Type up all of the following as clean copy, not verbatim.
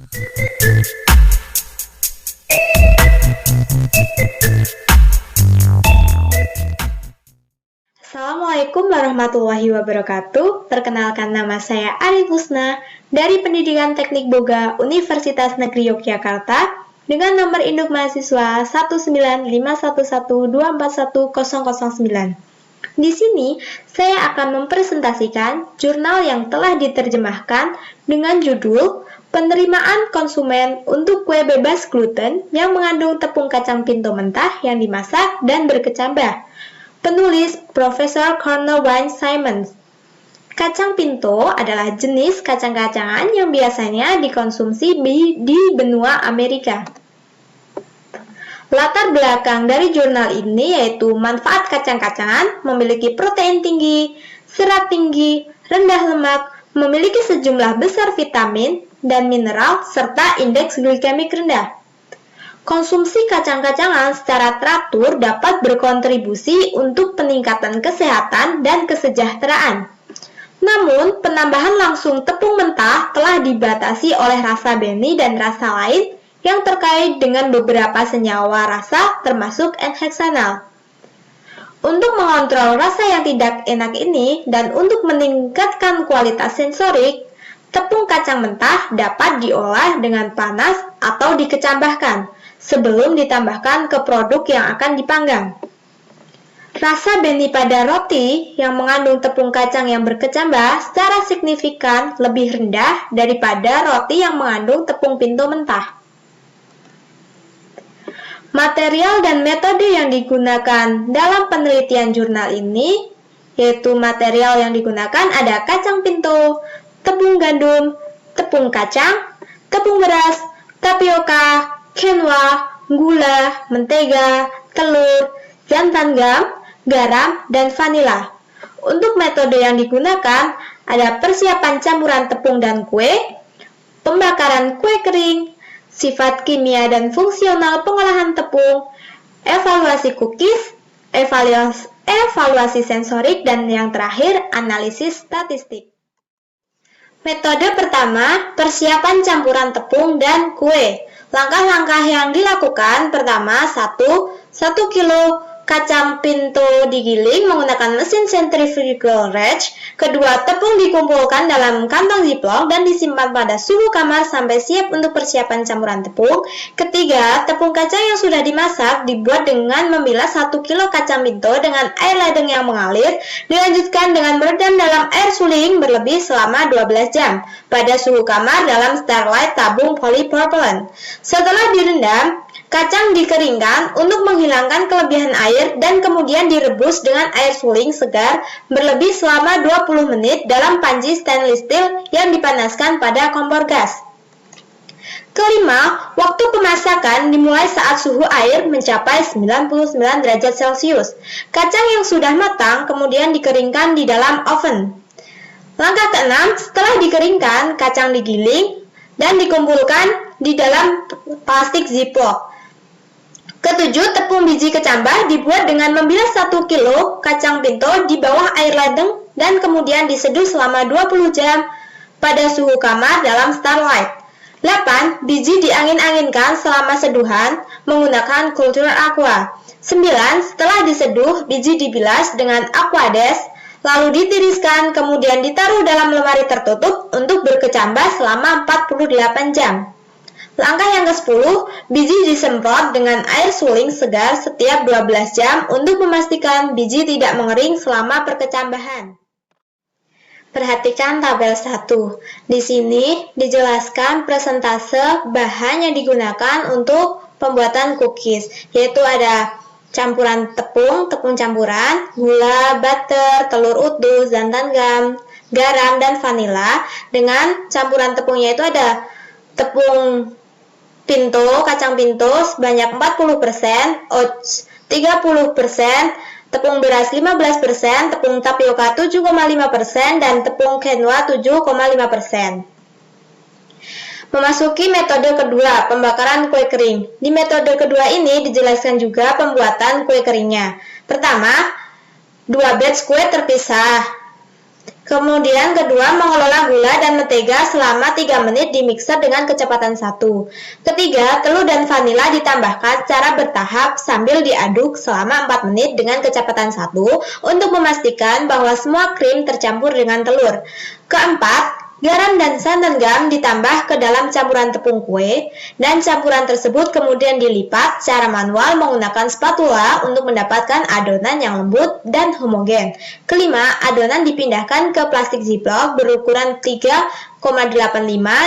Assalamualaikum warahmatullahi wabarakatuh. Perkenalkan, nama saya Arif Husna dari Pendidikan Teknik Boga Universitas Negeri Yogyakarta dengan nomor induk mahasiswa 19511241009. Di sini saya akan mempresentasikan jurnal yang telah diterjemahkan dengan judul Penerimaan Konsumen untuk Kue Bebas Gluten yang mengandung tepung kacang pinto mentah yang dimasak dan berkecambah. Penulis Profesor Cornel Wayne Simons. Kacang pinto adalah jenis kacang-kacangan yang biasanya dikonsumsi di benua Amerika. Latar belakang dari jurnal ini yaitu manfaat kacang-kacangan memiliki protein tinggi, serat tinggi, rendah lemak, memiliki sejumlah besar vitamin dan mineral, serta indeks glikemik rendah. Konsumsi kacang-kacangan secara teratur dapat berkontribusi untuk peningkatan kesehatan dan kesejahteraan. Namun, penambahan langsung tepung mentah telah dibatasi oleh rasa beni dan rasa lain yang terkait dengan beberapa senyawa rasa termasuk N-heksanal. Untuk mengontrol rasa yang tidak enak ini dan untuk meningkatkan kualitas sensorik, tepung kacang mentah dapat diolah dengan panas atau dikecambahkan sebelum ditambahkan ke produk yang akan dipanggang. Rasa beni pada roti yang mengandung tepung kacang yang berkecambah secara signifikan lebih rendah daripada roti yang mengandung tepung pinto mentah. Material dan metode yang digunakan dalam penelitian jurnal ini, yaitu material yang digunakan ada kacang pinto, tepung gandum, tepung kacang, tepung beras, tapioka, quinoa, gula, mentega, telur, santan gam, garam, dan vanila. Untuk metode yang digunakan ada persiapan campuran tepung dan kue, pembakaran kue kering, sifat kimia dan fungsional pengolahan tepung, evaluasi cookies, evaluasi sensorik, dan yang terakhir analisis statistik. Metode pertama, persiapan campuran tepung dan kue. Langkah-langkah yang dilakukan pertama, 1 kilo kacang pinto digiling menggunakan mesin centrifugal range. Kedua, tepung dikumpulkan dalam kantong ziplock dan disimpan pada suhu kamar sampai siap untuk persiapan campuran tepung. Ketiga, tepung kacang yang sudah dimasak dibuat dengan membilas 1 kilo kacang pinto dengan air ledeng yang mengalir. Dilanjutkan dengan merendam dalam air suling berlebih selama 12 jam pada suhu kamar dalam starlight tabung polypropylene. Setelah direndam, kacang dikeringkan untuk menghilangkan kelebihan air dan kemudian direbus dengan air suling segar berlebih selama 20 menit dalam panci stainless steel yang dipanaskan pada kompor gas. Kelima, waktu pemasakan dimulai saat suhu air mencapai 99 derajat Celcius. Kacang yang sudah matang kemudian dikeringkan di dalam oven. Langkah keenam, setelah dikeringkan, kacang digiling dan dikumpulkan di dalam plastik ziplock. Ketujuh, tepung biji kecambah dibuat dengan membilas 1 kilo kacang pinto di bawah air ledeng dan kemudian diseduh selama 20 jam pada suhu kamar dalam starlight. 8. Biji diangin-anginkan selama seduhan menggunakan kultur aqua. 9. Setelah diseduh, biji dibilas dengan aquades, lalu ditiriskan kemudian ditaruh dalam lemari tertutup untuk berkecambah selama 48 jam. Langkah yang ke-10, biji disemprot dengan air suling segar setiap 12 jam untuk memastikan biji tidak mengering selama perkecambahan. Perhatikan tabel 1. Di sini dijelaskan persentase bahan yang digunakan untuk pembuatan cookies, yaitu ada campuran tepung campuran, gula, butter, telur utuh, santan gam, garam, dan vanila. Dengan campuran tepungnya itu ada tepung pinto, kacang pinto sebanyak 40%, oats 30%, tepung beras 15%, tepung tapioka 7,5%, dan tepung quinoa 7,5%. Memasuki metode kedua, pembakaran kue kering. Di metode kedua ini dijelaskan juga pembuatan kue keringnya. Pertama, 2 batch kue terpisah. Kemudian kedua, mengelola gula dan mentega selama 3 menit di mixer dengan kecepatan 1. Ketiga, telur dan vanila ditambahkan secara bertahap sambil diaduk selama 4 menit dengan kecepatan 1 untuk memastikan bahwa semua krim tercampur dengan telur. Keempat, garam dan santan gam ditambah ke dalam campuran tepung kue, dan campuran tersebut kemudian dilipat secara manual menggunakan spatula untuk mendapatkan adonan yang lembut dan homogen. Kelima, adonan dipindahkan ke plastik ziplock berukuran 3,85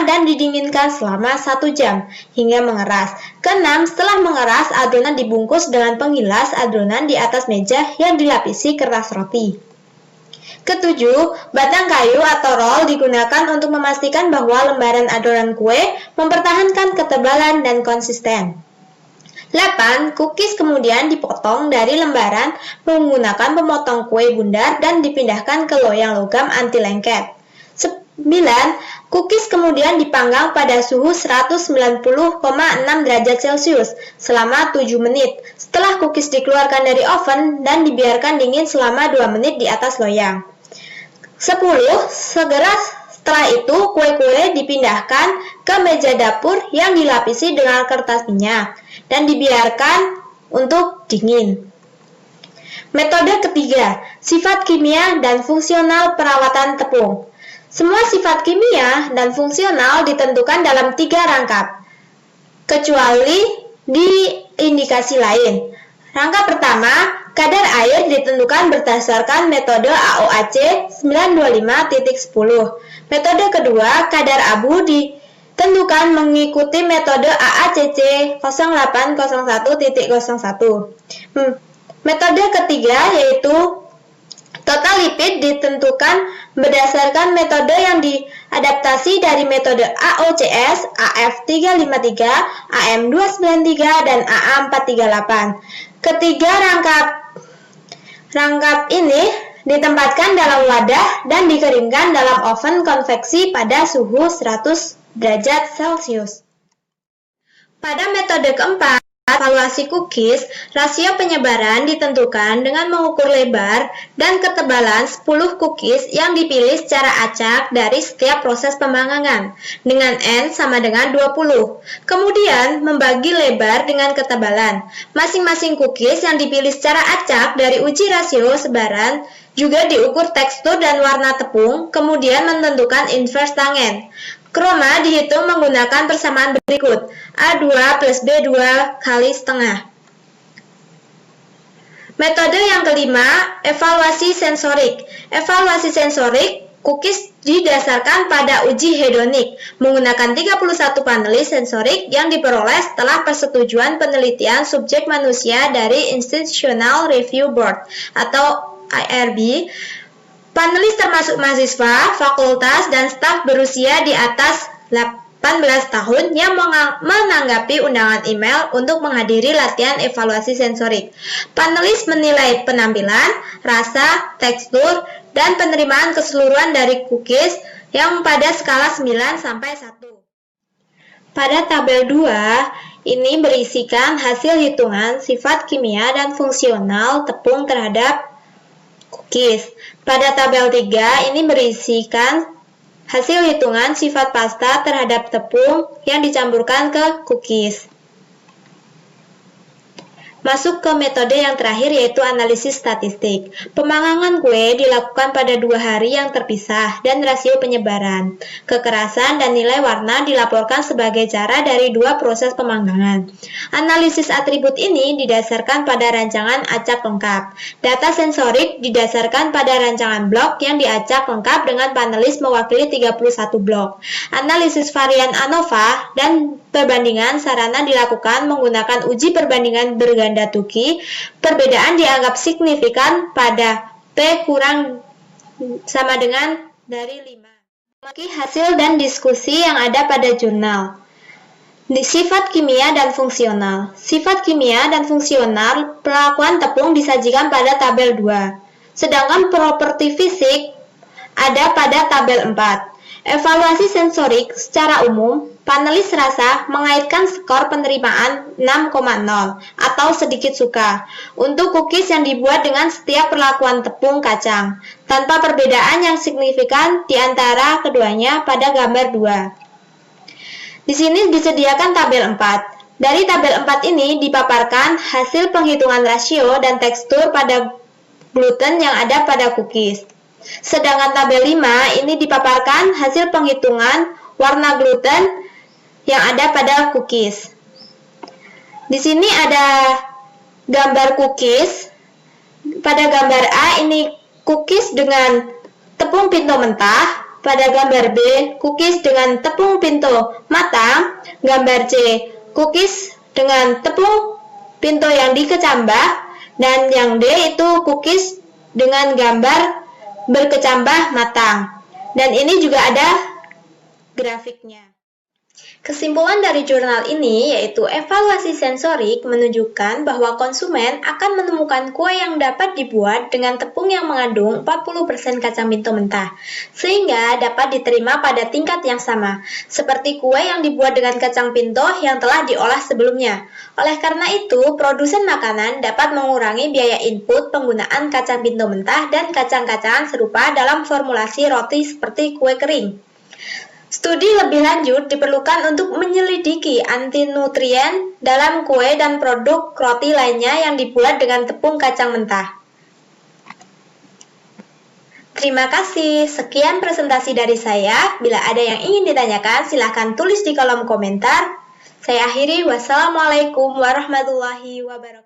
dan didinginkan selama 1 jam hingga mengeras. Keenam, setelah mengeras, adonan dibungkus dengan penggilas adonan di atas meja yang dilapisi kertas roti. Ketujuh, batang kayu atau roll digunakan untuk memastikan bahwa lembaran adonan kue mempertahankan ketebalan dan konsisten. 8. Cookies kemudian dipotong dari lembaran menggunakan pemotong kue bundar dan dipindahkan ke loyang logam anti lengket. 9. Cookies kemudian dipanggang pada suhu 190,6 derajat Celcius selama 7 menit. Setelah cookies dikeluarkan dari oven dan dibiarkan dingin selama 2 menit di atas loyang. 10. Segera setelah itu, kue-kue dipindahkan ke meja dapur yang dilapisi dengan kertas minyak dan dibiarkan untuk dingin. Metode ketiga, sifat kimia dan fungsional perawatan tepung. Semua sifat kimia dan fungsional ditentukan dalam 3 rangkap, kecuali di indikasi lain. Rangkap pertama, kadar air ditentukan berdasarkan metode AOAC 925.10. Metode kedua, kadar abu ditentukan mengikuti metode AACC 0801.01. Metode ketiga yaitu total lipid ditentukan berdasarkan metode yang diadaptasi dari metode AOCS, AF353, AM293, dan AA438. Ketiga rangkap ini ditempatkan dalam wadah dan dikeringkan dalam oven konveksi pada suhu 100 derajat Celcius. Pada metode keempat, evaluasi cookies, rasio penyebaran ditentukan dengan mengukur lebar dan ketebalan 10 cookies yang dipilih secara acak dari setiap proses pemanggangan dengan N sama dengan 20. Kemudian membagi lebar dengan ketebalan. Masing-masing cookies yang dipilih secara acak dari uji rasio sebaran juga diukur tekstur dan warna tepung, kemudian menentukan inverse tangen. Kroma dihitung menggunakan persamaan berikut, A2 plus B2 kali setengah. Metode yang kelima, evaluasi sensorik. Evaluasi sensorik, cookies didasarkan pada uji hedonik, menggunakan 31 panelis sensorik yang diperoleh setelah persetujuan penelitian subjek manusia dari Institutional Review Board atau IRB. Panelis termasuk mahasiswa, fakultas, dan staf berusia di atas 18 tahun yang menanggapi undangan email untuk menghadiri latihan evaluasi sensorik. Panelis menilai penampilan, rasa, tekstur, dan penerimaan keseluruhan dari cookies yang pada skala 9 sampai 1. Pada tabel 2, ini berisikan hasil hitungan sifat kimia dan fungsional tepung terhadap cookies. Pada tabel 3, ini berisikan hasil hitungan sifat pasta terhadap tepung yang dicampurkan ke cookies. Masuk ke metode yang terakhir yaitu analisis statistik. Pemanggangan kue dilakukan pada 2 hari yang terpisah dan rasio penyebaran, kekerasan, dan nilai warna dilaporkan sebagai cara dari 2 proses pemanggangan. Analisis atribut ini didasarkan pada rancangan acak lengkap. Data sensorik didasarkan pada rancangan blok yang diacak lengkap dengan panelis mewakili 31 blok. Analisis varian ANOVA dan perbandingan sarana dilakukan menggunakan uji perbandingan berganda Tukey. Perbedaan dianggap signifikan pada P kurang sama dengan dari 5. Hasil dan diskusi yang ada pada jurnal. Sifat kimia dan fungsional. Sifat kimia dan fungsional perlakuan tepung disajikan pada tabel 2. Sedangkan properti fisik ada pada tabel 4. Evaluasi sensorik secara umum, panelis rasa mengaitkan skor penerimaan 6,0 atau sedikit suka untuk cookies yang dibuat dengan setiap perlakuan tepung kacang, tanpa perbedaan yang signifikan di antara keduanya pada gambar 2. Di sini disediakan tabel 4. Dari tabel 4 ini dipaparkan hasil penghitungan rasio dan tekstur pada gluten yang ada pada cookies. Sedangkan tabel 5 ini dipaparkan hasil penghitungan warna gluten yang ada pada cookies. Di sini ada gambar cookies. Pada gambar A ini cookies dengan tepung pinto mentah. Pada gambar B, cookies dengan tepung pinto matang. Gambar C, cookies dengan tepung pinto yang dikecambah. Dan yang D itu cookies dengan gambar berkecambah matang. Dan ini juga ada grafiknya. Kesimpulan dari jurnal ini yaitu evaluasi sensorik menunjukkan bahwa konsumen akan menemukan kue yang dapat dibuat dengan tepung yang mengandung 40% kacang pinto mentah, sehingga dapat diterima pada tingkat yang sama, seperti kue yang dibuat dengan kacang pinto yang telah diolah sebelumnya. Oleh karena itu, produsen makanan dapat mengurangi biaya input penggunaan kacang pinto mentah dan kacang-kacangan serupa dalam formulasi roti seperti kue kering. Studi lebih lanjut diperlukan untuk menyelidiki antinutrien dalam kue dan produk roti lainnya yang dibuat dengan tepung kacang mentah. Terima kasih, sekian presentasi dari saya. Bila ada yang ingin ditanyakan, silahkan tulis di kolom komentar. Saya akhiri, wassalamualaikum warahmatullahi wabarakatuh.